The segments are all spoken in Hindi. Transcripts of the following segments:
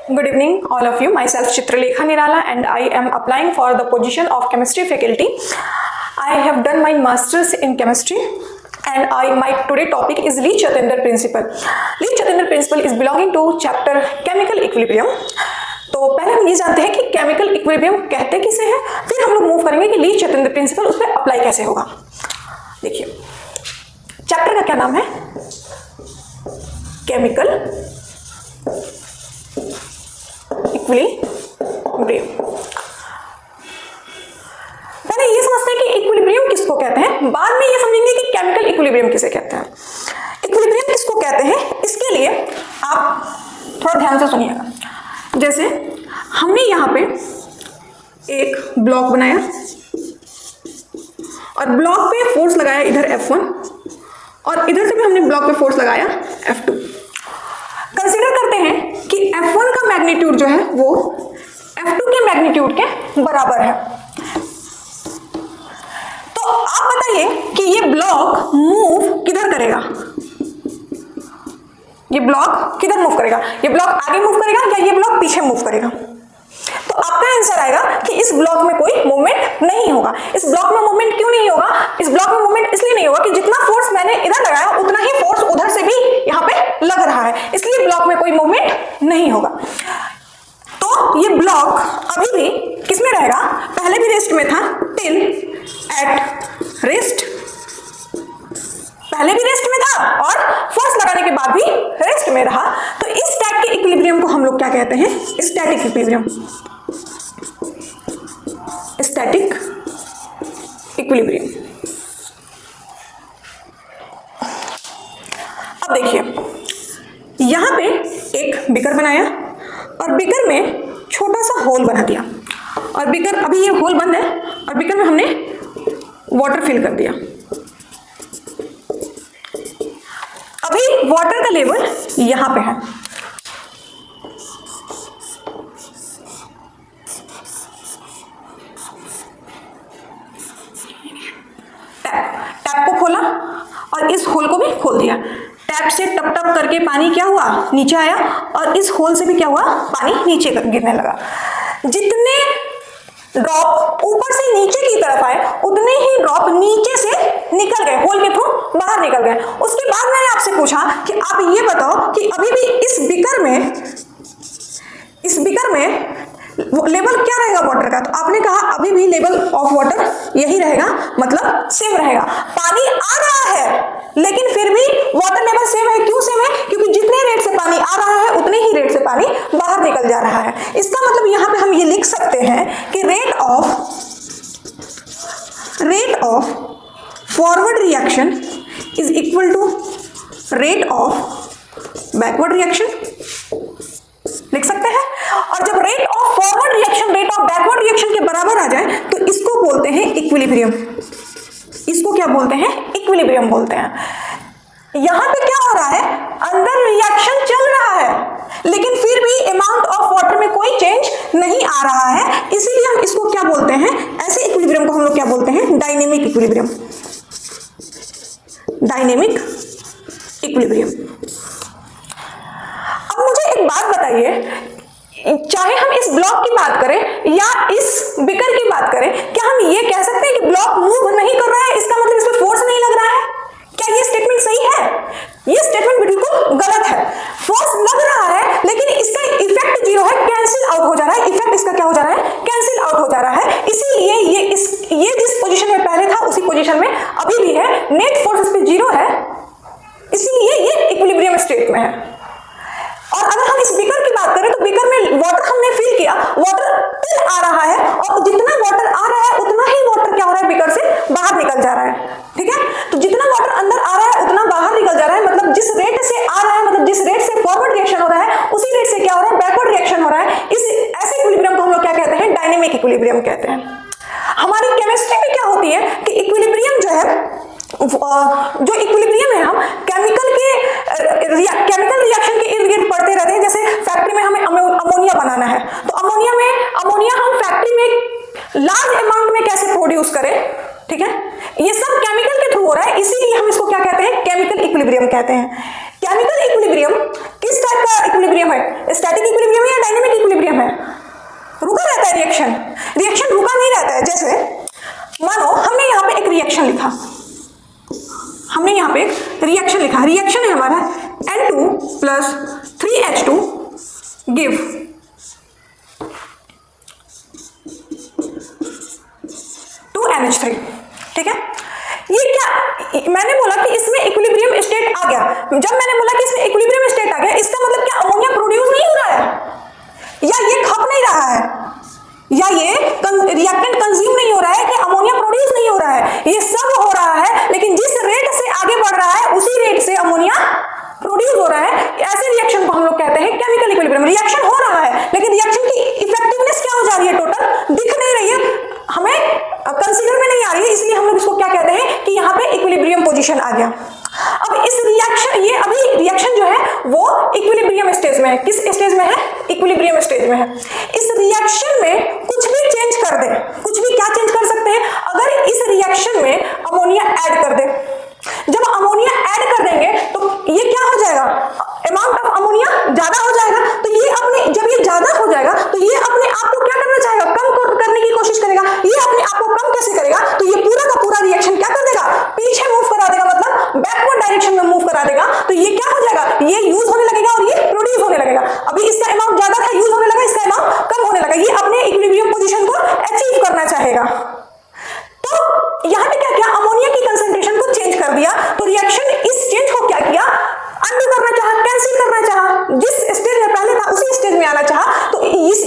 Good evening, all of you. Myself Chitralekha Nirala, and I am applying for the position of chemistry faculty. I have done my masters in chemistry, and my today topic is Lee-Chatendra principle. Lee-Chatendra principle is belonging to chapter chemical equilibrium. तो पहले हम ये जानते हैं कि केमिकल इक्विलिब्रियम कहते किसे हैं, फिर हम लोग मूव करेंगे कि ली-चतेंद्र प्रिंसिपल उस पर अप्लाई कैसे होगा। देखिए चैप्टर का क्या नाम है, केमिकल इक्विलिब्रियम। पहले ये समझते हैं कि इक्विलिब्रियम किसको कहते हैं, बाद में ये समझेंगे कि केमिकल इक्विलिब्रियम किसे कहते हैं। इक्विलिब्रियम किसको कहते हैं, इसके लिए आप थोड़ा ध्यान से सुनिएगा। जैसे हमने यहाँ पे एक ब्लॉक बनाया और ब्लॉक पे फोर्स लगाया इधर F1 और इधर से भी हमने ब्लॉक पे फोर्स लगाया F2। कंसीडर करते हैं कि F1 का मैग्नीट्यूड जो है वो F2 के मैग्नीट्यूड के बराबर है। तो आप बताइए कि ये ब्लॉक मूव किधर करेगा, ये ब्लॉक किधर मूव करेगा, ये ब्लॉक आगे मूव करेगा या ये ब्लॉक पीछे मूव करेगा। तो आपका आंसर आएगा कि इस ब्लॉक में कोई मूवमेंट नहीं होगा। इस ब्लॉक में मूवमेंट क्यों नहीं होगा, इस ब्लॉक में मूवमेंट इसलिए नहीं होगा कि जितना फोर्स मैंने इधर लगाया उतना ही फोर्स उधर से भी यहाँ पे लग रहा है, इसलिए ब्लॉक में कोई मूवमेंट नहीं होगा। तो ये ब्लॉक अभी भी किसमें रहेगा, पहले भी रेस्ट में था, टिल एट रेस्ट, पहले भी रेस्ट में था और फोर्स लगाने के बाद भी रेस्ट में रहा। तो इस टाइप के इक्विलिब्रियम को हम लोग क्या कहते हैं, स्टैटिक इक्विलिब्रियम। Static equilibrium. अब देखिए यहां पे एक बीकर बनाया और बीकर में छोटा सा होल बना दिया और बीकर, अभी ये होल बंद है और बीकर में हमने वाटर फिल कर दिया। अभी वाटर का लेवल यहां पे है, टैप को खोला और इस होल को भी खोल दिया। टैप से टप टप करके पानी क्या हुआ, नीचे आया और इस होल से भी क्या हुआ, पानी नीचे गिरने लगा। जितने ड्रॉप ऊपर से नीचे की तरफ आए उतने ही ड्रॉप नीचे से निकल गए, होल के थ्रू बाहर निकल गए। उसके बाद मैंने आपसे पूछा कि आप ये बताओ कि अभी भी इस बीकर में लेवल क्या रहेगा वाटर का। तो आपने कहा अभी भी लेवल ऑफ वाटर यही रहेगा, मतलब सेम रहेगा। पानी आ रहा है लेकिन फिर भी वाटर लेवल सेम है। क्यों सेम है, क्योंकि जितने रेट से पानी आ रहा है उतने ही रेट से पानी बाहर निकल जा रहा है। इसका मतलब यहां पे हम ये लिख सकते हैं कि rate of forward reaction is equal to rate of backward reaction, लिख सकते हैं। और जब rate of forward reaction rate of backward reaction के बराबर आ जाए तो इसको बोलते हैं इक्विलिब्रियम। इसको क्या बोलते हैं, इक्विलिब्रियम बोलते हैं। यहां पे क्या हो रहा है, अंदर रिएक्शन चल रहा है लेकिन फिर भी अमाउंट ऑफ वाटर में कोई चेंज नहीं आ रहा है, इसीलिए हम इसको क्या बोलते हैं, ऐसे इक्विलिब्रियम को हम लोग क्या बोलते हैं, डायनेमिक इक्विलिब्रियम। Dynamic equilibrium. अब मुझे एक बात बताइए, चाहे हम इस ब्लॉक की बात करें या इस बीकर की बात करें, क्या हम ये कह सकते हैं कि ब्लॉक मूव नहीं कर रहा है, इसका मतलब इसमें फोर्स नहीं लग रहा है? क्या ये स्टेटमेंट सही है? ये स्टेटमेंट बिल्कुल गलत है। फोर्स लग रहा है लेकिन इसका इफेक्ट जीरो है, कैंसिल आउट हो जा रहा है। इफेक्ट इसका क्या हो जा रहा है, कैंसिल आउट हो जा रहा है। इसीलिए ये जिस पोजीशन में पहले था उसी पोजीशन में अभी भी है, नेट फोर्स इस पे जीरो है, इसीलिए ये इक्विलिब्रियम स्टेट में है। और अगर हम इस बीकर की बात करें तो बीकर में वाटर हमने फिल किया, वाटर आ रहा है और जितना वाटर आ रहा है उतना ही वाटर क्या हो रहा है, बीकर से बाहर निकल जा रहा है। ठीक है, तो जितना वाटर अंदर आ रहा है उतना बाहर निकल जा रहा है, मतलब जिस रेट से आ रहा है, मतलब जिस रेट से फॉरवर्ड रिएक्शन हो रहा है उसी रेट से क्या हो रहा है, बैकवर्ड रिएक्शन हो रहा है। इस ऐसे इक्विलिब्रियम को हम लोग क्या कहते हैं, डायनेमिक इक्विलिब्रियम कहते हैं। हमारी केमिस्ट्री में क्या होती है कि इक्विलिब्रियम जो है, जो इक्विलिब्रियम है हम केमिकल रिएक्शन के इर्द गिर्द पढ़ते रहते हैं। जैसे फैक्ट्री में हमें अमोनिया बनाना है तो अमोनिया हम फैक्ट्री में लार्ज अमाउंट में कैसे प्रोड्यूस करें, ठीक है, ये सब केमिकल के थ्रू हो रहा है, इसीलिए हम इसको क्या कहते हैं, केमिकल इक्विलिब्रियम कहते हैं। केमिकल इक्विलिब्रियम किस टाइप का इक्विलिब्रियम है, स्टैटिक इक्विलिब्रियम या डायनेमिक रिएक्शन, रिएक्शन रुका नहीं रहता है। जैसे मानो हमने यहाँ पे एक रिएक्शन लिखा, हमने यहाँ पे एक रिएक्शन लिखा, रिएक्शन है हमारा N2 plus 3H2 give 2NH3, ठीक है। ये क्या, मैंने बोला कि इसमें इक्विलिब्रियम स्टेट आ गया। जब मैंने बोला कि इसमें इक्विलिब्रियम स्टेट आ गया, इसका मतलब क्या अमोनिया प्रोड्यूस नहीं हो रहा है, या ये खप नहीं रहा है, या ये रिएक्टेंट कंज्यूम नहीं हो रहा है, कि अमोनिया प्रोड्यूस नहीं हो रहा है, ये सब हो रहा है, लेकिन जिस रेट से आगे बढ़ रहा है उसी रेट से अमोनिया प्रोड्यूस हो रहा है। ऐसे रिएक्शन को हम लोग कहते हैं केमिकल इक्विलिब्रियम। रिएक्शन हो रहा है लेकिन रिएक्शन की इफेक्टिवनेस क्या हो जा रही है, टोटल दिख नहीं रही है, हमें कंसीडर में नहीं आ रही है, इसलिए हम लोग इसको क्या कहते हैं कि यहाँ पे इक्विलिब्रियम पोजीशन आ गया। अब इस रिएक्शन, ये अभी रिएक्शन जो है वो इक्विलिब्रियम स्टेज में है। किस स्टेज में है? इक्विलिब्रियम स्टेज में है। इस रिएक्शन में कुछ भी चेंज कर दे, कुछ भी क्या चेंज कर सकते हैं, अगर इस रिएक्शन में अमोनिया ऐड कर दे, जब अमोनिया ऐड कर देंगे तो ये क्या हो जाएगा, अमाउंट ऑफ अमोनिया ज्यादा हो जाएगा। तो ये अपने, जब ये ज्यादा हो जाएगा तो ये अपने आप को क्या करना चाहेगा, कम करने की कोशिश करेगा। ये अपने आप को कम कैसे करेगा, तो ये पूरा का पूरा रिएक्शन क्या कर देगा, पीछे मूव करा देगा, मतलब बैकवर्ड डायरेक्शन में मूव करा देगा। तो ये क्या हो जाएगा, ये यूज होने लगेगा और ये प्रोड्यूस होने लगेगा। अभी इसका अमाउंट ज्यादा था, यूज होने लगा, इसका अमाउंट कम होने लगा। ये अपने इक्विलिब्रियम पोजीशन को अचीव करना चाहेगा। तो यहाँ पे क्या किया, अमोनिया की कंसंट्रेशन को चेंज कर दिया। तो रिएक्शन इस चेंज को क्या किया, अंडू करना चाहा, कैंसिल करना चाहा, जिस स्टेज में पहले था उसी स्टेज में आना चाहा। तो इस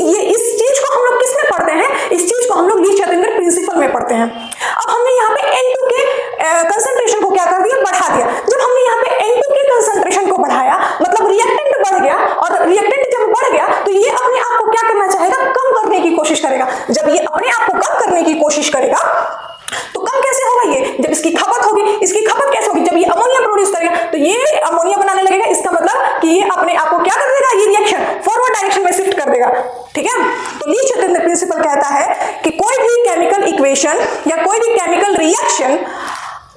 चीज को हम लोग किस में पढ़ते हैं, इस चीज को हम लोग ली-छतेनगर प्रिंसिपल में पढ़ते हैं। अब हमने यहाँ पे N2 के कंसंट्रेशन को क्या कर दिया, बढ़ा दिया। जब हमने यहाँ पे N2 के कंसंट्रेशन को बढ़ाया, मतलब रिएक्टेंट बढ़ गया, और रिएक्टेंट जब बढ़ गया तो ये अपने आप को क्या करना चाहेगा, कम करने की कोशिश करेगा। जब ये अपने आप को कम करने की कोशिश करेगा तो कम कैसे होगा, ये जब इसकी खपत होगी। इसकी खपत कैसे होगी, जब ये अमोनिया प्रोड्यूस करेगा तो ये अमोनिया बनाने लगेगा। इसका मतलब कि ये अपने आप को क्या कर देगा, ये रिएक्शन फॉरवर्ड डायरेक्शन में शिफ्ट कर देगा, ठीक है। तो ली-छतेनगर प्रिंसिपल कहता है कि कोई भी केमिकल इक्वेशन या कोई भी केमिकल रिएक्शन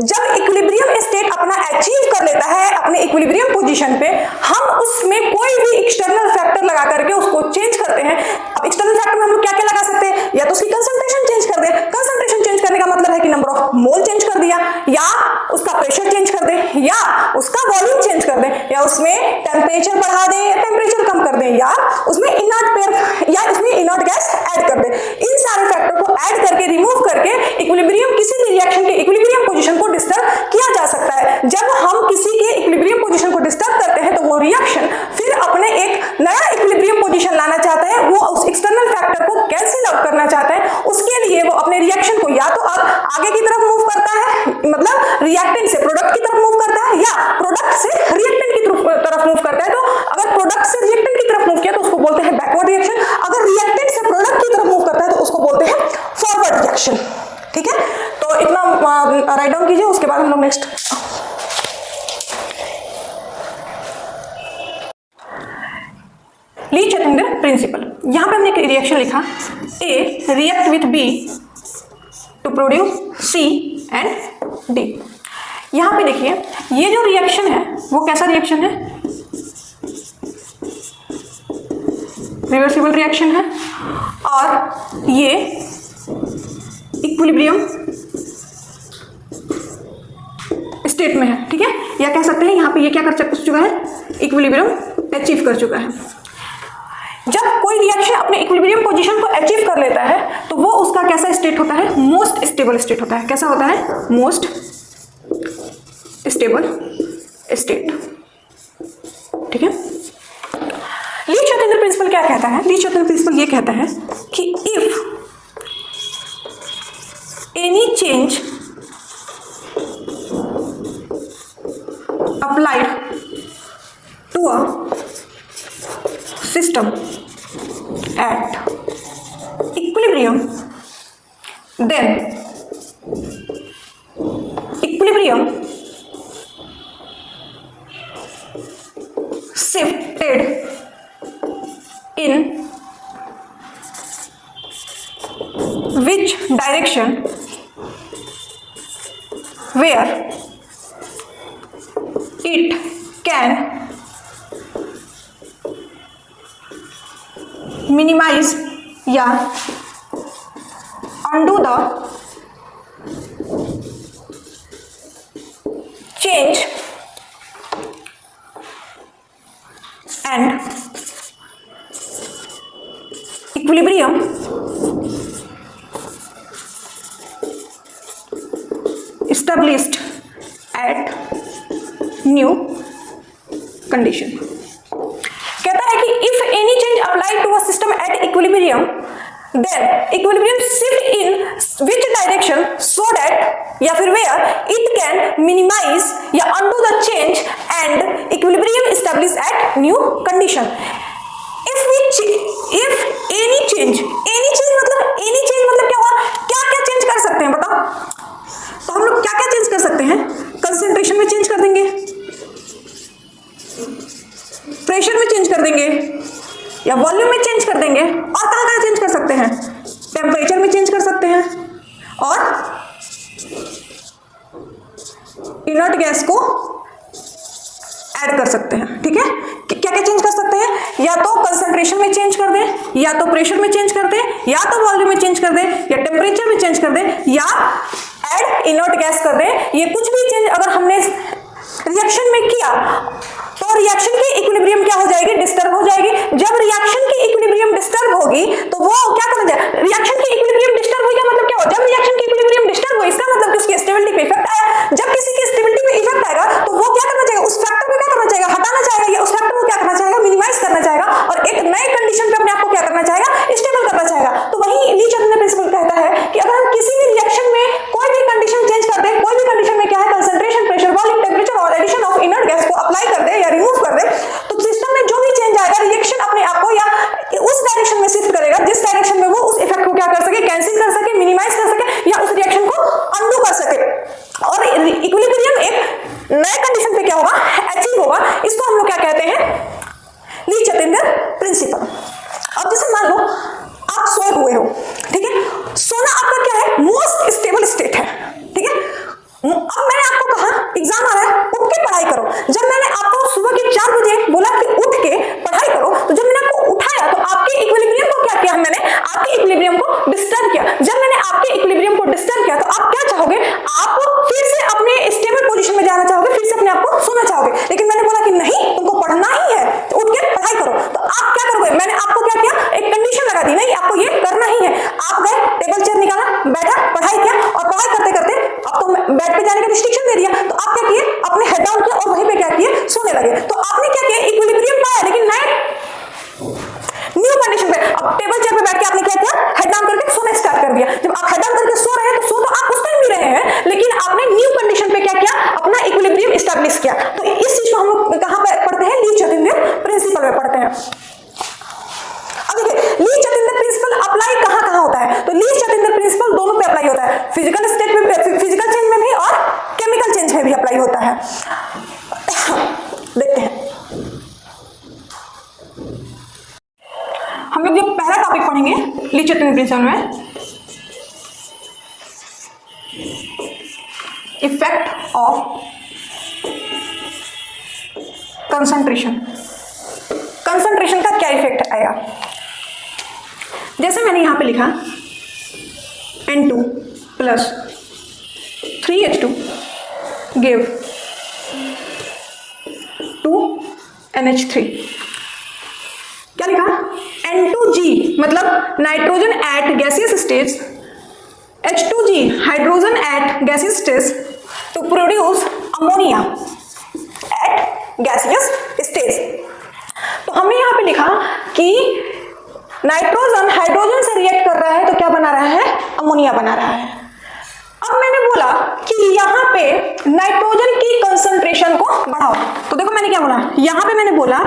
जब इक्विलिब्रियम स्टेट अपना अचीव कर लेता है अपने इक्विलिब्रियम पोजीशन पे, हम उसमें कोई भी एक्सटर्नल फैक्टर लगा करके उसको चेंज करते हैं। अब एक्सटर्नल फैक्टर में हम लोग क्या क्या लगा सकते हैं, या तो उसकी कंसंट्रेशन चेंज कर दे। कंसंट्रेशन चेंज करने का मतलब है कि नंबर ऑफ मोल चेंज कर दिया, या उसका प्रेशर चेंज कर दे, या उसका वॉल्यूम चेंज कर दे, या उसमें टेम्परेचर बढ़ा दे या टेम्परेचर कम कर दे, या उसमें इनर्ट पेयर या उसमें इनर्ट गैस ऐड कर दे। इन सारे फैक्टर को ऐड करके, रिमूव करके इक्विलिब्रियम, किसी भी रिएक्शन के इक्विलिब्रियम पोजीशन को डिस्टर्ब किया जा सकता है। जब हम किसी के इक्विलिब्रियम पोजीशन को डिस्टर्ब करते हैं तो वो रिएक्शन फिर अपने एक नया इक्विलिब्रियम पोजीशन लाना चाहता है, वो उस एक्सटर्नल फैक्टर को कैंसिल आउट करना चाहता है। उसके लिए वो अपने रिएक्शन को या तो आगे की तरफ मूव करता है, मतलब रिएक्टेंट से प्रोडक्ट की तरफ मूव करता है, या प्रोडक्ट से रिएक्टेंट की तरफ मूव करता है। तो अगर प्रोडक्ट से रिएक्टेंट की तरफ मूव किया तो उसको बोलते हैं बैकवर्ड रिएक्शन। अगर रिएक्टेंट से प्रोडक्ट की तरफ मूव करता है तो उसको बोलते हैं फॉरवर्ड रिएक्शन, ठीक है। तो इतना राइट डाउन कीजिए, उसके बाद हम लोग नेक्स्ट ली-छतेनगर प्रिंसिपल। यहां पे हमने एक रिएक्शन लिखा, A react with B to produce C and D. यहां पे देखिए ये जो रिएक्शन है वो कैसा रिएक्शन है, रिवर्सिबल रिएक्शन है, और ये इक्विलिब्रियम स्टेट में है, ठीक है। या कह सकते हैं यहाँ पे ये क्या कर चुका है, इक्विलिब्रियम अचीव कर चुका है। जब कोई रिएक्शन अपने इक्विलिब्रियम पोजीशन को अचीव कर लेता है तो वो उसका कैसा स्टेट होता है, मोस्ट स्टेबल स्टेट होता है। कैसा होता है, मोस्ट स्टेबल स्टेट, ठीक है। ली-छतेनगर प्रिंसिपल क्या कहता है, ली-छतेनगर प्रिंसिपल ये कहता है कि if any change applied to a system at equilibrium, then equilibrium shifted in which direction, where it can minimize या undo the change and equilibrium established at new condition। कहता है कि if any change applied to a system at equilibrium, then equilibrium shift in which direction so that या फिर where it can minimize या undo the change and equilibrium established at new condition। if any change मतलब क्या हुआ, क्या क्या चेंज कर सकते हैं बताओ? तो हम लोग क्या क्या चेंज कर सकते हैं? कंसेंट्रेशन में चेंज कर देंगे, प्रेशर में चेंज कर देंगे, या वॉल्यूम में चेंज कर देंगे, और कहाँ कहाँ चेंज कर सकते हैं? टेम्परेचर में चेंज कर सकते हैं, और इनर्ट गैस को ऐड कर सकते हैं। ठीक है, क्या क्या चेंज कर सकते हैं? या तो कंसंट्रेशन में चेंज कर दें, या तो प्रेशर में चेंज कर दें, या तो वॉल्यूम में चेंज कर दें, या टेम्परेचर में चेंज कर दें, या ऐड इनर्ट गैस कर दें। ये कुछ भी चेंज अगर हमने रिएक्शन में किया तो रिएक्शन की इक्विलिब्रियम क्या हो जाएगी? डिस्टर्ब हो जाएगी। जब रिएक्शन की इक्विलिब्रियम डिस्टर्ब होगी तो वो क्या करना चाहिए? रिएक्शन की इक्विलिब्रियम डिस्टर्ब हुई का मतलब क्या हो? जब रिएक्शन की इक्विलिब्रियम डिस्टर्ब हुई इसका मतलब कि उसकी स्टेबिलिटी पे इफेक्ट आया। जब किसी की स्टेबिलिटी पे इफेक्ट आएगा तो वो क्या करना चाहेगा? उस फैक्टर को क्या करना चाहेगा? हटाना चाहेगा, या उस फैक्टर को क्या करना चाहेगा? मिनिमाइज करना चाहेगा, और एक नए कंडीशन पे अपने आप को क्या करना चाहेगा? स्टेबल करना चाहेगा। तो वही ली चैतन्य प्रिंसिपल कहता है कि अगर हम किसी भी रिएक्शन में कोई भी कंडीशन चेंज कर दें, कोई भी कंडीशन में क्या है, कंसंट्रेशन, प्रेशर, वॉल्यूम, टेम्परेचर और एडिशन ऑफ इनर्ट गैस को अप्लाई कर दे या रिमूव कर दे, तो सिस्टम में जो भी चेंज आएगा रिएक्शन अपने आप को या उस डायरेक्शन में शिफ्ट करेगा जिस डायरेक्शन में वो उस इफेक्ट को क्या कर सके? कैंसिल कर सके, मिनिमाइज कर सके, या उस रिएक्शन को अंडू कर सके, और इक्विलिब्रियम एक नए कंडीशन पे क्या होगा? अचीव होगा। इसको हम लोग क्या कहते हैं? ली चैतन्य प्रिंसिपल। अब जैसे मान लो आप सोए हुए हो, ठीक है, सोना आपका क्या है? मोस्ट स्टेबल स्टेट है। ठीक है, अब मैंने आपको कहा एग्जाम आ रहा है, उठ के पढ़ाई करो। जब मैंने आपको सुबह के 4 बजे बोला कि उठ के पढ़ाई करो, तो जब मैंने आपको उठाया तो आपके इक्विलिब्रियम को क्या किया? मैंने आपके इक्विलिब्रियम को डिस्टर्ब किया। जब मैंने आपके इक्विलिब्रियम को डिस्टर्ब किया तो आप क्या चाहोगे? आप फिर से अपने स्टेबल पोजीशन में जाना चाहोगे, फिर से अपने आप को सोना चाहोगे। लेकिन मैंने बोला कि नहीं, तुमको पढ़ना ही है, तो उठ के पढ़ाई करो। तो आप क्या करोगे? मैंने आपको क्या किया? एक कंडीशन लगा दी, नहीं आपको ये करना ही है। आप गए, टेबल चेयर निकाला, बैठा, पढ़ाई किया, और पढ़ाई करते करते अब तो बेड पे जाने का रिस्ट्रिक्शन दे दिया, तो आप क्या किए? अपने हेड डाउन किया और वहीं पे क्या किए? सोने लगे। तो आपने क्या किया? इक्विलिब्रियम पाया, लेकिन नए न्यू कंडीशन पे। अब टेबल चेयर पे बैठ के आपने क्या किया? हेड डाउन करके सोना स्टार्ट कर दिया। जब आप हेड डाउन करके सो रहे हैं तो सो तो आप उस टाइम भी रहे हैं, लेकिन आपने न्यू कंडीशन पे क्या किया? अपना इक्विलिब्रियम एस्टैब्लिश किया। तो इस चीज को हम लोग कहां पर पढ़ते हैं? ली चैतन्य प्रिंसिपल में पढ़ते हैं। अब देखिए ली चैतन्य प्रिंसिपल अप्लाई कहां कहां होता है? तो ली चैतन्य प्रिंसिपल दोनों पे अप्लाई होता है, फिजिकल स्टेट में, फिजिकल चेंज में भी, और केमिकल चेंज में भी अप्लाई होता है। देखते हैं हम लोग जो पहला टॉपिक पढ़ेंगे ली चैतन्य प्रिंसिपल में, इफेक्ट ऑफ कंसंट्रेशन। कंसंट्रेशन का क्या इफेक्ट आएगा? जैसे मैंने यहां पे लिखा N2 plus 3H2 give 2NH3। क्या लिखा? N2G मतलब nitrogen at gaseous stage, H2G hydrogen at gaseous stage to produce ammonia at gaseous stage. तो हमने यहां पे लिखा कि नाइट्रोजन हाइड्रोजन से रिएक्ट कर रहा है तो क्या बना रहा है? अमोनिया बना रहा है। अब मैंने बोला कि यहाँ पे नाइट्रोजन की कंसंट्रेशन को बढ़ाओ, तो देखो मैंने क्या बोला? यहाँ पे मैंने बोला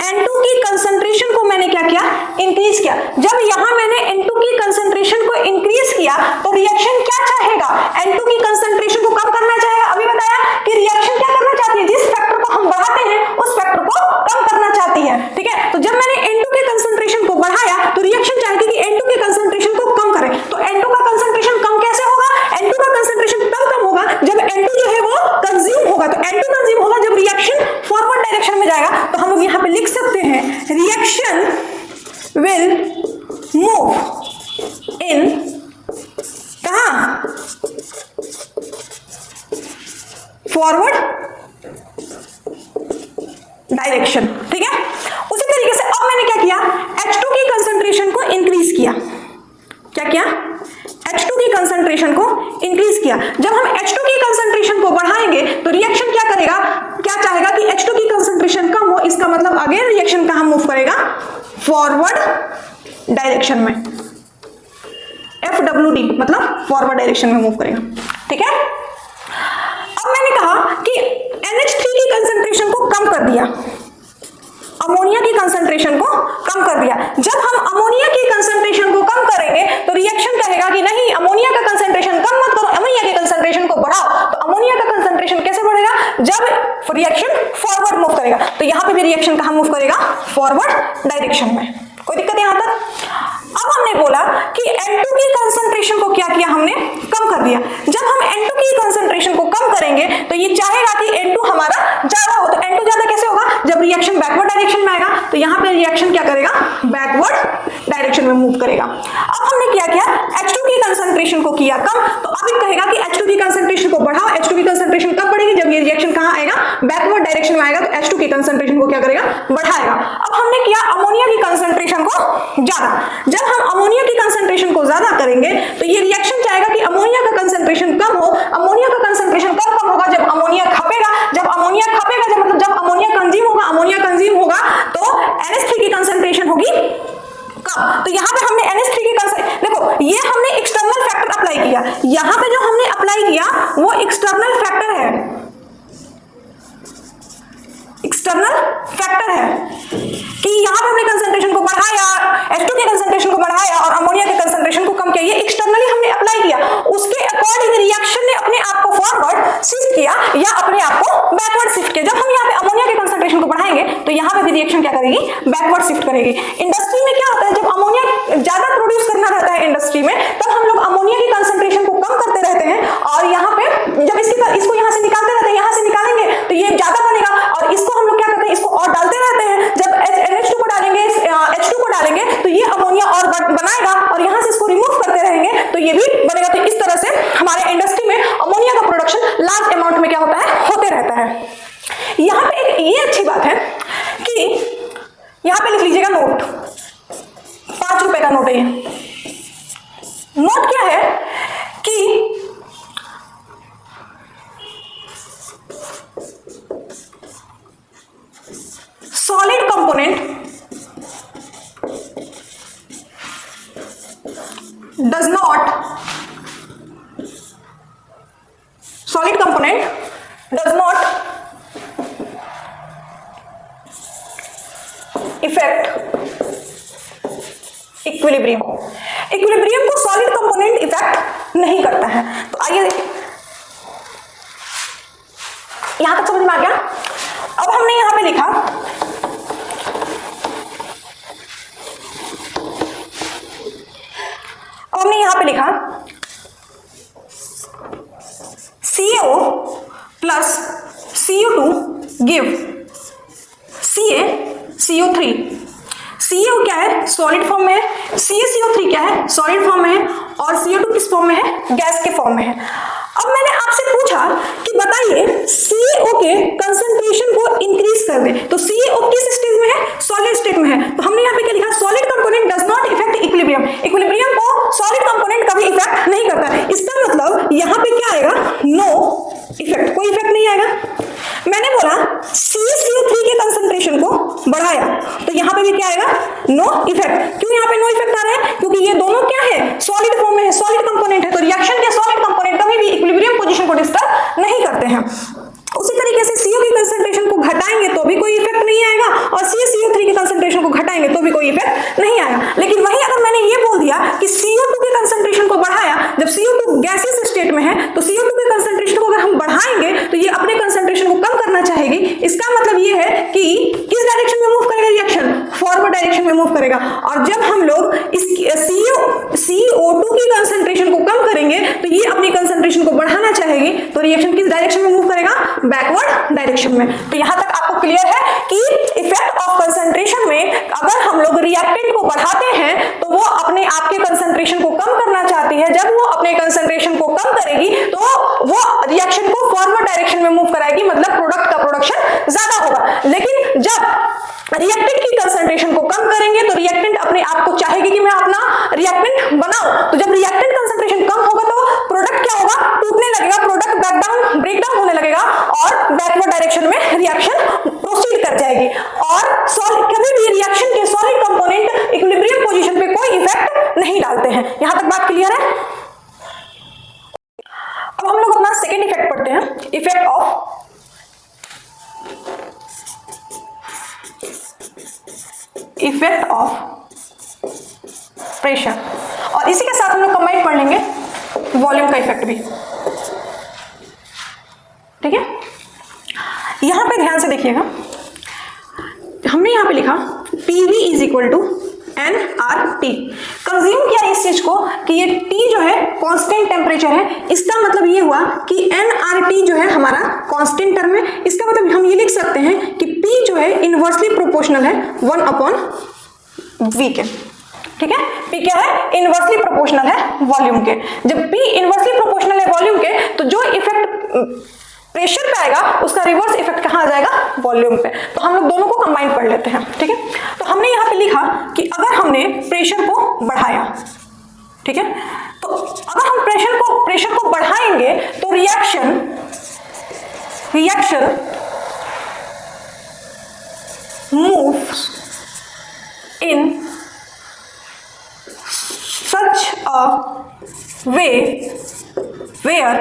N2 की कंसंट्रेशन को मैंने क्या किया? इंक्रीज किया। जब यहाँ मैंने N2 की कंसंट्रेशन को इंक्रीज किया तो रिएक्शन क्या चाहेगा? N2 की कंसंट्रेशन को कम करना चाहेगा। अभी बताया कि रिएक्शन क्या करना चाहती है? जिस फैक्टर को हम बढ़ाते हैं उस फैक्टर को कम करना चाहती है। ठीक है, तो जब मैंने N2 के कंसंट्रेशन को बढ़ाया तो रिएक्शन चाहती कि N2 के कंसंट्रेशन को कम करें। तो N2 का कंसंट्रेशन कम कैसे होगा? N2 का कंसंट्रेशन तब कम होगा जब N2 जो है वो कंज्यूम होगा। तो N2 कंज्यूम होगा जब रिएक्शन फॉरवर्ड डायरेक्शन में जाएगा। तो हम लोग यहाँ पे लिख सकते हैं reaction will move in forward direction. ठीक है, उसी तरीके से अब मैंने क्या किया, H2 की कंसंट्रेशन को इंक्रीज किया। क्या किया, H2 की कंसंट्रेशन को इंक्रीज किया। जब हम H2 की कंसंट्रेशन को बढ़ाएंगे तो रिएक्शन क्या करेगा, क्या चाहेगा कि H2 की कंसंट्रेशन कम हो, इसका मतलब अगेन रिएक्शन कहां मूव करेगा, फॉरवर्ड डायरेक्शन में। FWD मतलब फॉरवर्ड डायरेक्शन में मूव करेगा। ठीक है, अब मैंने कहा कि NH3 की कंसंट्रेशन को कम कर दिया, अमोनिया की कंसंट्रेशन को कम कर दिया। जब हम अमोनिया की कंसंट्रेशन को कम करेंगे तो रिएक्शन कहेगा कि नहीं, अमोनिया का कंसंट्रेशन कम मत करो, अमोनिया की कंसंट्रेशन को बढ़ाओ। तो अमोनिया का कंसंट्रेशन कैसे बढ़ेगा, जब रिएक्शन फॉरवर्ड मूव करेगा। तो यहां पे भी रिएक्शन कहां मूव करेगा, फॉरवर्ड डायरेक्शन में। कोई दिक्कत यहां तक? अब हमने बोला कि N2 की कंसंट्रेशन को क्या किया, हमने कम कर दिया। जब हम N2 की कंसंट्रेशन को कम करेंगे तो ये चाहेगा कि N2 हमारा ज्यादा हो। तो N2 ज्यादा कैसे होगा, जब रिएक्शन बैकवर्ड डायरेक्शन में आएगा। तो यहां पे रिएक्शन क्या करेगा, बैकवर्ड डायरेक्शन में मूव करेगा। अब हमने क्या किया, H2 की कंसंट्रेशन को किया कम, तो अब ये कहेगा कि H2 की कंसंट्रेशन को बढ़ाओ। H2 की कंसंट्रेशन कब बढ़ेगी, जब ये रिएक्शन कहां आएगा, बैकवर्ड डायरेक्शन में आएगा। तो H2 की कंसंट्रेशन को क्या करेगा, बढ़ाएगा। अब हमने किया अमोनिया की कंसंट्रेशन को ज्यादा। जब हम अमोनिया की कंसंट्रेशन को ज्यादा करेंगे तो ये रिएक्शन चाहेगा कि अमोनिया का कंसंट्रेशन कम हो। अमोनिया का कंसंट्रेशन कब कम होगा, जब अमोनिया खपेगा। जब अमोनिया खपेगा, जब मतलब जब अमोनिया कंज्यूम होगा, अमोनिया कंज्यूम होगा तो NH3 की कंसंट्रेशन होगी कम। तो यहां पे हमने NH3 की कंसंट्रेशन, देखो ये हमने एक्सटर्नल फैक्टर अप्लाई किया। यहां पे जो हमने अप्लाई किया वो एक्सटर्नल फैक्टर है, एक्सटर्नल फैक्टर है कि यहां पे हमने कंसंट्रेशन को बढ़ाया, H2 की कंसंट्रेशन को बढ़ाया और अमोनिया के कंसंट्रेशन को कम किया। ये एक्सटर्नली हमने अप्लाई किया, उसके अकॉर्डिंग रिएक्शन ने अपने आप को फॉरवर्ड शिफ्ट किया या अपने आप को बैकवर्ड शिफ्ट किया। जब हम यहाँ पे अमोनिया के कंसंट्रेशन को बढ़ाएंगे तो यहाँ पे भी रिएक्शन क्या करेगी, बैकवर्ड शिफ्ट करेगी। इंडस्ट्री में क्या होता है, जब अमोनिया ज्यादा प्रोड्यूस करना रहता है इंडस्ट्री में, तब हम लोग अमोनिया की कंसंट्रेशन को कम करते रहते हैं और यहाँ पे जब इसको यहाँ से निकालते रहते हैं, यहाँ से निकालेंगे तो ये ज्यादा बनेगा और इसको हम लोग क्या करते हैं, इसको और डालते रहते हैं। जब NH2 को डालेंगे, H2 को डालेंगे तो ये अमोनिया और बनाएगा और यहाँ से इसको रिमूव करते रहेंगे तो ये भी बनेगा। तो इस तरह से हमारे इंडस्ट्री में अमोनिया का प्रोडक्शन लार्ज अमाउंट में क्या होता है, होते रहता है। यहाँ पे एक ये अच्छी बात है कि यहाँ पे लिख लीजिएगा नोट, 5 रुपए का नोट है ये। नोट क्या है कि solid component does not affect equilibrium। Equilibrium को सॉलिड कंपोनेंट इफेक्ट नहीं करता है। तो आइए यहां तक समझ में आ गया। अब हमने यहां पे लिखा CO plus CO2 give CaCO3। CO क्या है, सॉलिड फॉर्म में है, CaCO3 क्या है, सॉलिड फॉर्म में है और CO2 किस फॉर्म में है, गैस के फॉर्म में है। अब मैंने आपसे पूछा कि बताइए CO के कंसंट्रेशन को इंक्रीज कर दे, तो CO किस स्टेज में है, सॉलिड स्टेट में है। तो हमने यहाँ पे क्या लिखा, solid component does not effect equilibrium. Equilibrium को सॉलिड कंपोनेंट कभी इफेक्ट नहीं करता है। इसका मतलब यहाँ पे क्या आएगा, नो इफेक्ट, कोई इफेक्ट नहीं आएगा। मैंने बोला CaCO3 के कंसंट्रेशन को बढ़ाया तो यहाँ पे भी क्या आएगा, नो इफेक्ट। क्यों यहाँ पे नो इफेक्ट आ रहा है, क्योंकि ये दोनों क्या है, सॉलिड फॉर्म में है, सॉलिड कंपोनेंट है। तो रिएक्शन के सॉलिड कंपोनेंट कभी भी इक्विलिब्रियम पोजीशन को डिस्टर्ब नहीं करते हैं। उसी तरीके से CO की कंसंट्रेशन को घटाएंगे तो भी कोई इफेक्ट नहीं आएगा और CaCO3 की कंसंट्रेशन को घटाएंगे तो भी कोई इफेक्ट नहीं आएगा। लेकिन वही अगर मैंने ये बोल दिया कि CO2 की कंसंट्रेशन को बढ़ाया, जब CO2 गैसियस स्टेट में है तो CO2 की कंसंट्रेशन को अगर हम बढ़ाएंगे तो ये अपने कंसंट्रेशन को कम करना चाहेगी। इसका मतलब ये है कि किस डायरेक्शन में मूव करेगा रिएक्शन, फॉरवर्ड डायरेक्शन में मूव करेगा। और जब हम लोग इस CO2 की कंसंट्रेशन को कम करेंगे तो ये अपनी कंसंट्रेशन को बढ़ाना चाहेगी, तो रिएक्शन किस डायरेक्शन में मूव करेगा? बैकवर्ड डायरेक्शन में। तो यहां तक आपको क्लियर है कि इफेक्ट ऑफ कंसंट्रेशन में अगर हम लोग रिएक्टेंट को बढ़ाते हैं तो वो अपने आप के कंसंट्रेशन को कम करना चाहती है। जब वो अपने कंसंट्रेशन को कम करेगी तो वो रिएक्शन को फॉरवर्ड डायरेक्शन में मूव कराएगी, मतलब प्रोडक्ट का प्रोडक्शन ज्यादा होगा। लेकिन जब रिएक्टेंट की कंसंट्रेशन को कम करेंगे तो रिएक्टेंट अपने आप को चाहेगी कि मैं अपना रिएक्टेंट बनाऊं, तो जब रिएक्टेंट कंसंट्रेशन कम होगा तो प्रोडक्ट क्या होगा? टूटने लगेगा, प्रोडक्ट ब्रेकडाउन होने लगेगा और बैकवर्ड डायरेक्शन में रिएक्शन प्रोसीड कर जाएगी। और कभी भी रिएक्शन के सॉलिड कंपोनेंट इक्विलिब्रियम पोजीशन पे कोई इफेक्ट नहीं डालते हैं। यहां तक बात क्लियर है? अब हम लोग अपना सेकेंड इफेक्ट पढ़ते हैं, इफेक्ट ऑफ प्रेशर। और इसी के साथ हम लोग कंबाइन पढ़ लेंगे वॉल्यूम का इफेक्ट भी, ठीक है। यहां पे ध्यान से देखिएगा, हमने यहां पे लिखा PV is equal to nRT। Consume किया इस चीज को कि ये T जो है कांस्टेंट टेम्परेचर है, इसका मतलब ये हुआ कि nRT जो है हमारा कांस्टेंट टर्म है। इसका मतलब हम ये लिख सकते हैं कि P जो है इनवर्सली प्रोपोर्शनल है 1/V के, ठीक है। P क्या है? इनवर्सली प्रोपोर्शनल है वॉल्यूम के। जब P इनवर्सली प्रोपोर्शनल है वॉल्यूम के तो जो इफेक्ट प्रेशर पे आएगा उसका रिवर्स इफेक्ट कहां आ जाएगा? वॉल्यूम पे। तो हम लोग दोनों को कंबाइन पढ़ लेते हैं, ठीक है। तो हमने यहां पे लिखा कि अगर हमने प्रेशर को बढ़ाया, ठीक है, तो अगर हम प्रेशर को बढ़ाएंगे तो reaction moves in such a way where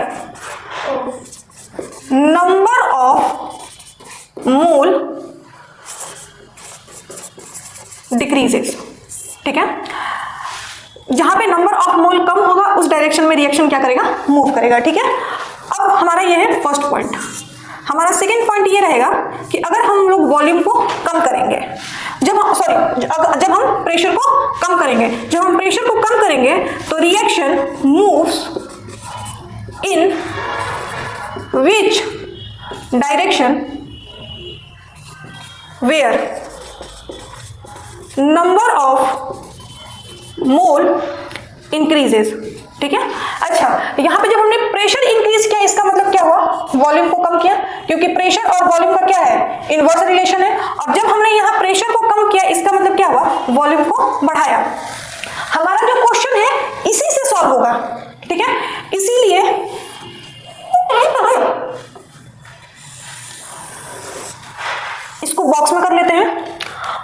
number of mole decreases, ठीक है। जहां पे नंबर ऑफ मोल कम होगा उस डायरेक्शन में रिएक्शन क्या करेगा? मूव करेगा, ठीक है। अब हमारा ये है फर्स्ट पॉइंट। हमारा सेकेंड पॉइंट ये रहेगा कि अगर हम लोग वॉल्यूम को कम करेंगे, जब हम प्रेशर को कम करेंगे, जब हम प्रेशर को कम करेंगे तो reaction moves in which direction where number of mole increases, ठीक है। अच्छा, यहां पे जब हमने प्रेशर इंक्रीज किया इसका मतलब क्या हुआ? वॉल्यूम को कम किया, क्योंकि प्रेशर और वॉल्यूम का क्या है? इनवर्स रिलेशन है। और जब हमने यहां प्रेशर को कम किया इसका मतलब क्या हुआ? वॉल्यूम को बढ़ाया। हमारा जो क्वेश्चन है इसी से सॉल्व होगा, ठीक है। इसीलिए इसको बॉक्स में कर लेते हैं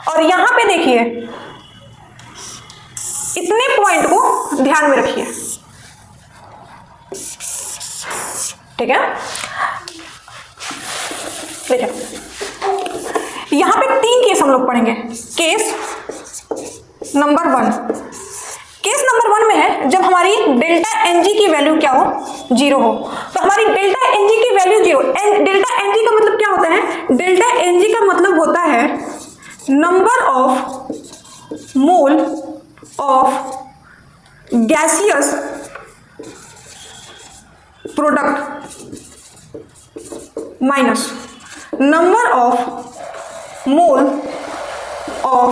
और यहां पे देखिए इतने पॉइंट को ध्यान में रखिए, ठीक है। देखिए यहां पे 3 केस हम लोग पढ़ेंगे। केस नंबर 1, केस नंबर 1 में है जब हमारी डेल्टा Ng की वैल्यू क्या हो? 0 हो। तो हमारी डेल्टा Ng की वैल्यू 0। डेल्टा Ng का मतलब क्या होता है? डेल्टा Ng का मतलब होता है number of mole of gaseous product minus number of mole of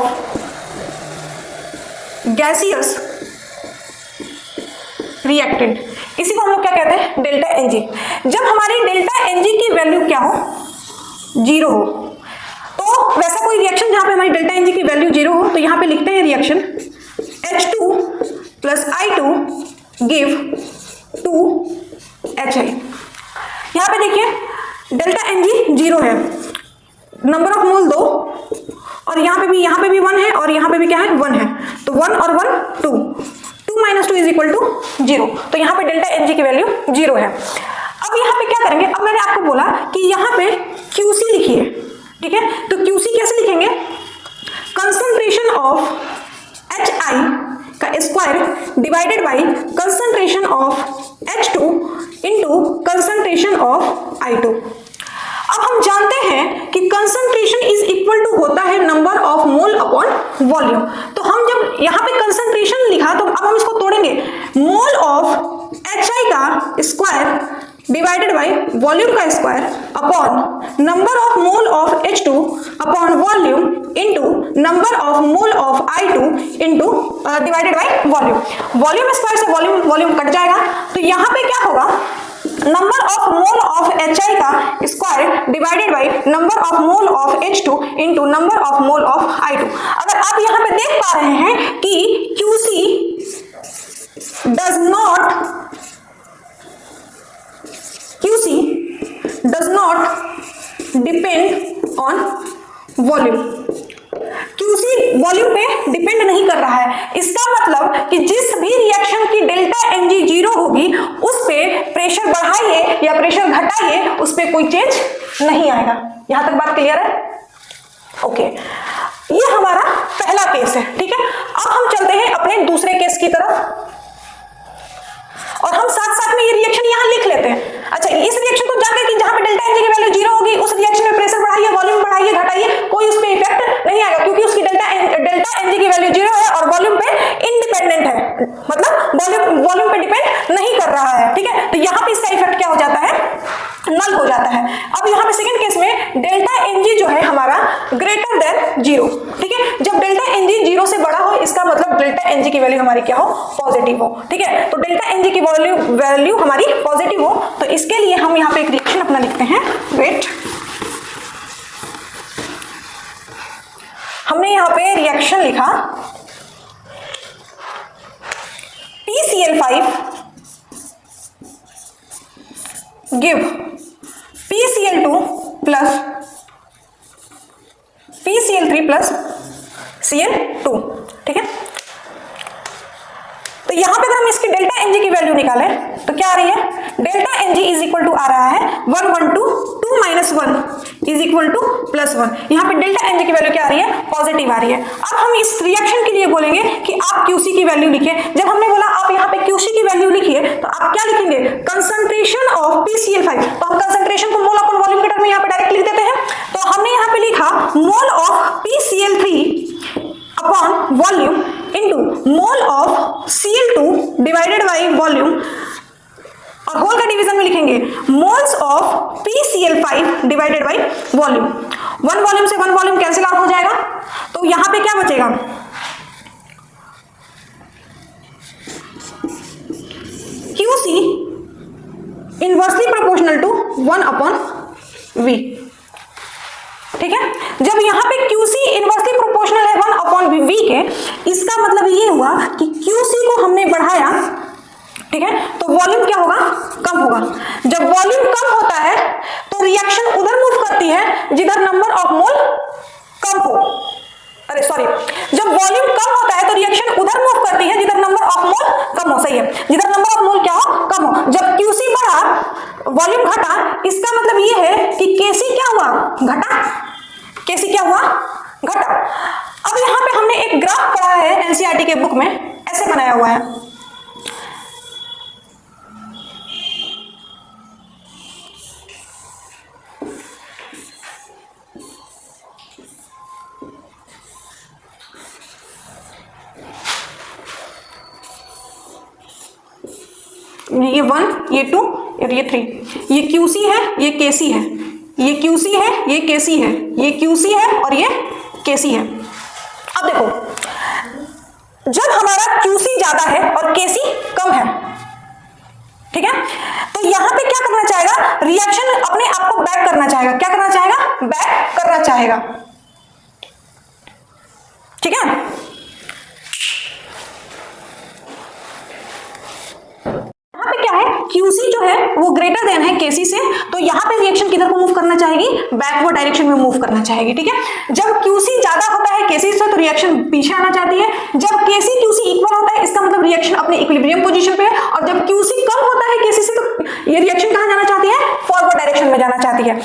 gaseous reactant. इसी को हम लोग क्या कहते हैं? Delta Ng। जब हमारी डेल्टा Ng की वैल्यू क्या हो? 0 हो। तो वैसा कोई रिएक्शन जहां पे हमारी डेल्टा Ng की वैल्यू 0 हो तो यहां पे लिखते हैं reaction H2 plus I2 give 2HI। यहां पे देखिए डेल्टा Ng 0 है, नंबर ऑफ मोल 2, और यहां पे भी 1 है और यहां पे भी क्या है? 1 है। तो 1 और 1 2, 2 माइनस 2 इज इक्वल टू 0। तो यहां पे डेल्टा Ng की वैल्यू 0 है। अब यहां पे क्या करेंगे? अब मैंने आपको बोला कि यहां पे QC लिखिए, ठीक है। तो QC कैसे लिखेंगे? कंसंट्रेशन ऑफ HI का square divided by concentration of H2 into concentration of I2। अब हम जानते हैं कि कंसंट्रेशन इज इक्वल टू होता है number of mole upon volume. तो हम जब यहाँ पे कंसंट्रेशन लिखा तो अब हम इसको तोड़ेंगे, मोल ऑफ HI का स्क्वायर डिवाइडेड बाई वॉल्यूम का square upon number of mole of H2 upon volume into number of mole of I2 into divided by volume. Volume square से वॉल्यूम कट जाएगा, तो यहाँ पे क्या होगा, number of mole of HI का square divided by number of mole of H2 into number of mole of I2। अगर आप यहाँ पे देख पा रहे हैं कि QC does not depend on volume। QC volume पे डिपेंड नहीं कर रहा है। इसका मतलब कि जिस भी रिएक्शन की डेल्टा Ng 0 होगी उस पे प्रेशर बढ़ाइए या प्रेशर घटाइए उस पे कोई चेंज नहीं आएगा। यहां तक बात क्लियर है? ओके, ये हमारा पहला केस है। ठीक है, अब हम चलते हैं अपने दूसरे केस की तरफ और हम साथ साथ में ये रिएक्शन यहां लिख लेते हैं। अच्छा, इस रिएक्शन को जाके कि जहां पे डेल्टा Ng की वैल्यू 0 होगी उस रिएक्शन में प्रेशर बढ़ाइए, वॉल्यूम बढ़ाइए, घटाइए, कोई उस पे इफेक्ट नहीं आएगा क्योंकि उसकी डेल्टा Ng की वैल्यू 0 है और वॉल्यूम पे इंडिपेंडेंट है, मतलब वॉल्यूम पे डिपेंड नहीं कर रहा है। ठीक है, तो यहाँ पे इसका इफेक्ट क्या हो जाता है, नल हो जाता है। अब यहाँ पे सेकंड केस में डेल्टा Ng जो है हमारा ग्रेटर देन 0। ठीक है, जब डेल्टा Ng 0 से बड़ा हो इसका मतलब डेल्टा Ng की वैल्यू हमारी क्या हो, पॉजिटिव हो। ठीक है, तो डेल्टा Ng की वैल्यू हमारी पॉजिटिव हो, तो इसके लिए हम यहाँ पे एक रिएक्शन अपना लिखते हैं। वेट, हमने यहाँ पे रिएक्शन लिखा PCl5 give PCl2 plus PCl3 plus Cl2। ठीक है, तो यहां पे अगर हम इसकी डेल्टा Ng की वैल्यू निकालें तो क्या आ रही है, delta Ng is equal to आ रहा है 1 minus 1 is equal to plus 1। यहाँ पे डेल्टा Ng की वैल्यू क्या आ रही है, पॉजिटिव आ रही है। अब हम इस रिएक्शन के लिए बोलेंगे कि आप QC की वैल्यू लिखिए। जब हमने बोला आप यहाँ पे QC की वैल्यू लिखिए तो आप क्या लिखेंगे, कंसंट्रेशन ऑफ PCl5। तो हम कंसंट्रेशन को मोल अपॉन वॉल्यूम के टर्म में यहाँ पे डायरेक्ट लिख देते हैं। तो हमने यहाँ पे लिखा mole of PCl3 upon volume into mole of Cl2 divided by volume, और होल का डिवीजन में लिखेंगे moles of PCl5 divided by volume. One volume से वन वॉल्यूम कैंसिल आउट हो जाएगा, तो यहां पे क्या बचेगा, QC inversely proportional to 1 upon V। ठीक है, जब यहाँ पे QC इनवर्सली प्रोपोर्शनल है 1 अपॉन V के, इसका मतलब ये हुआ कि QC को हमने बढ़ाया। ठीक है, तो वॉल्यूम क्या होगा, कम होगा। जब वॉल्यूम कम होता है तो रिएक्शन उधर मूव करती है जिधर नंबर ऑफ मोल कम हो। अरे सॉरी, जब वॉल्यूम कम होता है तो रिएक्शन उधर मूव करती है जिधर नंबर ऑफ मोल कम हो। सही है, जिधर नंबर ऑफ मोल क्या हो, कम हो। जब QC बढ़ा वॉल्यूम घटा, इसका मतलब ये है कि KC क्या हुआ, घटा। KC क्या हुआ, घटा। अब यहाँ पे हमने एक ग्राफ पढ़ा है NCERT के बुक में, ऐसे बनाया हुआ है। ये 1, ये 2 और ये 3। ये QC है, ये KC है, ये QC है, ये KC है, ये QC है और ये KC है। अब देखो, जब हमारा QC ज्यादा है और KC कम है, ठीक है, तो यहां पे क्या करना चाहेगा, रिएक्शन अपने आप को बैक करना चाहेगा। क्या करना चाहेगा, बैक करना चाहेगा। ठीक है, QC जो है वो ग्रेटर देन है KC से, तो यहाँ पे रिएक्शन किधर को मूव करना चाहेगी, बैकवर्ड डायरेक्शन में मूव करना चाहेगी। ठीक है, जब QC ज्यादा होता है KC से तो रिएक्शन पीछे आना चाहती है। जब KC QC इक्वल होता है इसका मतलब रिएक्शन अपने इक्विलिब्रियम पोजीशन पे है, और जब QC कम होता है KC से तो ये रिएक्शन कहाँ जाना चाहती है, फॉरवर्ड डायरेक्शन में जाना चाहती है।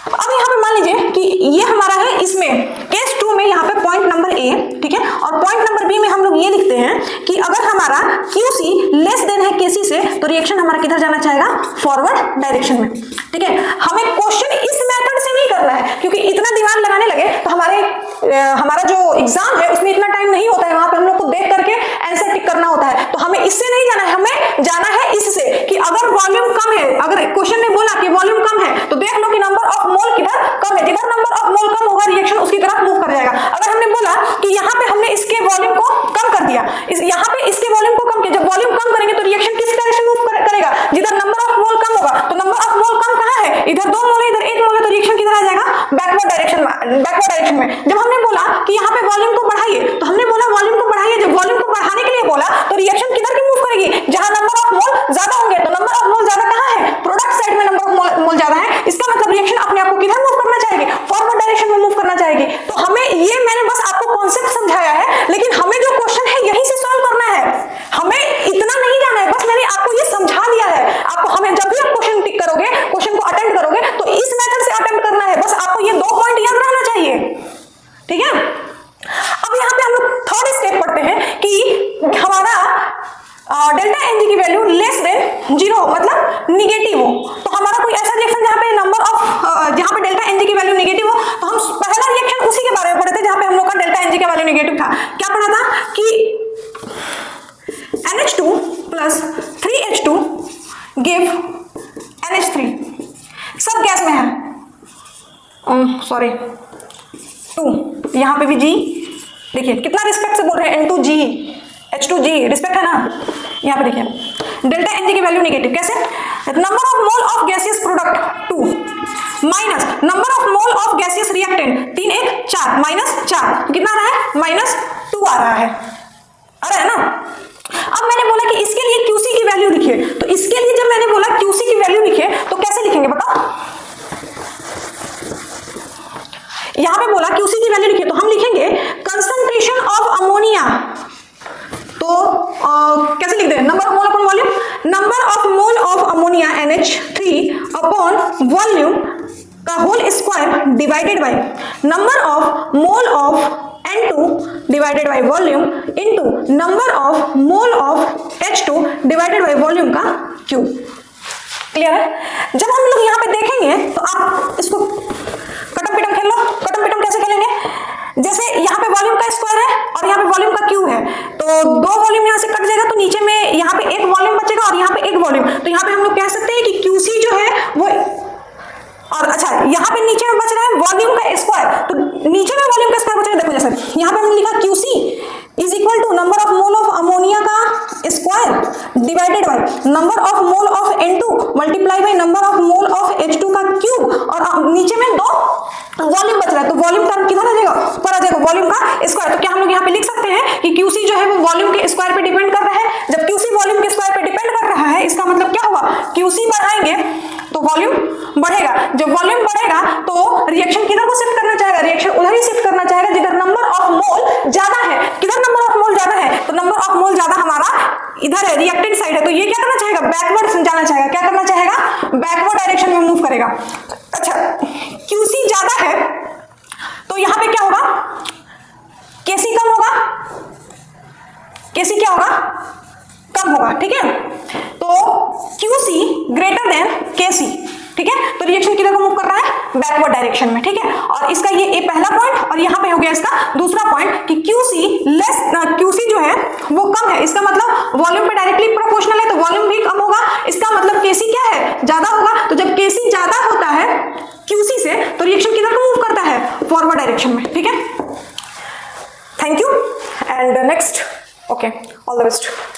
अब यहाँ पे मान लीजिए कि ये हमारा है, इसमें केस 2 में यहाँ पे पॉइंट नंबर A, ठीक है, और पॉइंट नंबर बी में हम लोग ये लिखते हैं कि अगर हमारा QC लेस देन है KC से तो रिएक्शन हमारा किधर जाना चाहेगा, फॉरवर्ड डायरेक्शन में। ठीक है, हमें क्वेश्चन इस मेथड से नहीं करना है, क्योंकि इतना दिमाग लगाने लगे तो हमारा जो एग्जाम है उसमें इतना टाइम नहीं होता है, वहां पे हम लोग को देख करके आंसर टिक करना होता है। तो हमें इससे नहीं जाना है, हमें जाना है इससे कि अगर वॉल्यूम कम है, अगर क्वेश्चन ने बोला कि वॉल्यूम कम है तो देख लो कि नंबर ऑफ मोल किधर कम है, जिधर नंबर ऑफ मोल कम होगा रिएक्शन उसकी तरफ मूव कर जाएगा। अगर हमने बोला कि यहाँ पे हमने इसके वॉल्यूम को कम कर दिया, यहाँ पे इसके वॉल्यूम को कम किया, जब वॉल्यूम कम करेंगे तो रिएक्शन किस डायरेक्शन मूव करेगा, जिधर नंबर ऑफ मोल कम होगा। तो नंबर ऑफ मोल कम कहाँ है, इधर 2 मोल है, इधर 1 मोल है, तो रिएक्शन किधर आ जाएगा, बैकवर्ड डायरेक्शन में। जब हमने बोला कि यहाँ पे वॉल्यूम को बढ़ाइए तो हमने बोला वॉल्यूम को बढ़ाइए, जब वॉल्यूम को बढ़ाने के लिए बोला तो रिएक्शन किधर की मूव करेगी, जहां नंबर ऑफ मोल ज्यादा होंगे। तो नंबर ऑफ मोल ज्यादा कहां है, प्रोडक्ट साइड में नंबर ऑफ मोल ज्यादा है, इसका मतलब रिएक्शन अपने आप को किधर मूव करना चाहेगी, फॉरवर्ड डायरेक्शन में मूव करना चाहेगी। तो हमें ये मैंने बस आपको कॉन्सेप्ट समझाया है, लेकिन हमें जो क्वेश्चन है यहीं से सॉल्व करना है, हमें इतना नहीं जाना है, बस मैंने आपको ये समझा दिया है। आपको हमें जब भी आप क्वेश्चन टिक करोगे, क्वेश्चन को अटेम्प्ट करोगे तो इस मेथड से अटेम्प्ट करना है, बस आपको ये 2 पॉइंट याद रहना चाहिए। ठीक है, अब यहाँ पे हम लोग थर्ड स्टेप पढ़ते हैं कि हमारा डेल्टा एनजी की वैल्यू लेस देन 0 मतलब निगेटिव हो। तो हमारा कोई ऐसा रिएक्शन जहाँ पे नंबर ऑफ जहाँ पे डेल्टा एनजी की वैल्यू निगेटिव हो, तो हम पहला रिएक्शन उसी के बारे में पढ़े थे जहाँ पे हम लोग का डेल्टा एनजी का वैल्यू निगेटिव था। क्या पढ़ा था कि NH2 plus 3H2 give NH3, सब गैस में है, सॉरी 2, यहाँ पे भी G, देखिए कितना रिस्पेक्ट से बोल रहे हैं, N2G H2G रिस्पेक्ट है ना। यहाँ पे देखिए डेल्टा एनजी की वैल्यू निगेटिव कैसे, number of mole of gaseous product 2 minus number of mole of gaseous reactant 3 1 4 minus 4, कितना आ रहा है, -2 आ रहा है, आ रहा है ना। अब मैंने बोला कि इसके लिए QC की वैल्यू लिखिए, तो इसके लिए जब मैंने बोला QC की वैल्यू लिखिए तो कैसे लिखेंगे बताओ, यहां पे बोला QC की वैल्यू लिखिए तो हम लिखेंगे कंसंट्रेशन ऑफ अमोनिया, तो कैसे लिख दें, number of mole upon volume, number of mole of ammonia NH3 upon volume का whole square divided by number of mole of N2 divided by volume into number of mole of H2 divided by volume का क्यूब। क्लियर है। जब हम लोग यहाँ पे देखेंगे तो आप इसको कटम पिटम खेल लो। कटम पिटम कैसे खेलेंगे, जैसे यहाँ पे वॉल्यूम का स्क्वायर है और यहाँ पे वॉल्यूम का क्यूब है, तो 2 वॉल्यूम यहाँ से कट जाएगा तो नीचे में यहाँ पे 1 वॉल्यूम बचेगा और यहाँ पे 1 वॉल्यूम, तो यहाँ पे हम लोग कह सकते हैं कि QC जो है वो, और अच्छा यहाँ पे नीचे में बच रहा है वॉल्यूम का स्क्वायर, तो नीचे में वॉल्यूम का स्क्वायर बच रहा है, देखो जैसे यहाँ पे हमने लिखा QC is equal to number of mole of ammonia का square divided by number of mole of N2 multiply by number of mole of H2 का क्यूब, और नीचे में 2 वॉल्यूम बच रहा है, तो वॉल्यूम टर्म किधर आ जाएगा, ऊपर आ जाएगा वॉल्यूम का स्क्वायर। तो क्या हम लोग यहाँ पे लिख सकते हैं कि QC जो है वो वॉल्यूम के स्क्वायर पे डिपेंड कर रहा है। जब QC वॉल्यूम के स्क्वायर पे डिपेंड कर रहा है, इसका मतलब क्या हुआ, QC बढ़ाएंगे तो वॉल्यूम बढ़ेगा, जब वॉल्यूम बढ़ेगा तो रिएक्शन किधर को शिफ्ट करना चाहेगा, रिएक्शन उधर ही शिफ्ट करना चाहेगा जिधर नंबर ऑफ मोल ज्यादा है। किधर नंबर ऑफ मोल ज्यादा है, तो नंबर ऑफ मोल ज्यादा हमारा इधर है, रिएक्टेंट साइड है, तो ये क्या करना चाहेगा, बैकवर्ड जाना चाहेगा। क्या करना चाहेगा, बैकवर्ड डायरेक्शन में मूव करेगा। अच्छा QC ज्यादा है तो यहाँ पे क्या होगा, KC कम होगा, KC क्या होगा, कम होगा। ठीक है, तो QC ग्रेटर देन KC, ठीक है, तो रिएक्शन किधर को मूव कर रहा है, बैकवर्ड डायरेक्शन में। ठीक है, और इसका ये पहला पॉइंट, और यहाँ पे हो गया इसका दूसरा पॉइंट कि QC जो है वो कम है, इसका मतलब वॉल्यूम पे डायरेक्टली प्रोपोर्शनल है, तो वॉल्यूम भी कम होगा, इसका मतलब KC क्या है, ज्यादा होगा। तो जब KC ज्यादा होता है QC से तो रिएक्शन किधर को मूव करता है, फॉरवर्ड डायरेक्शन में। ठीक है, thank you and next, okay, all the best.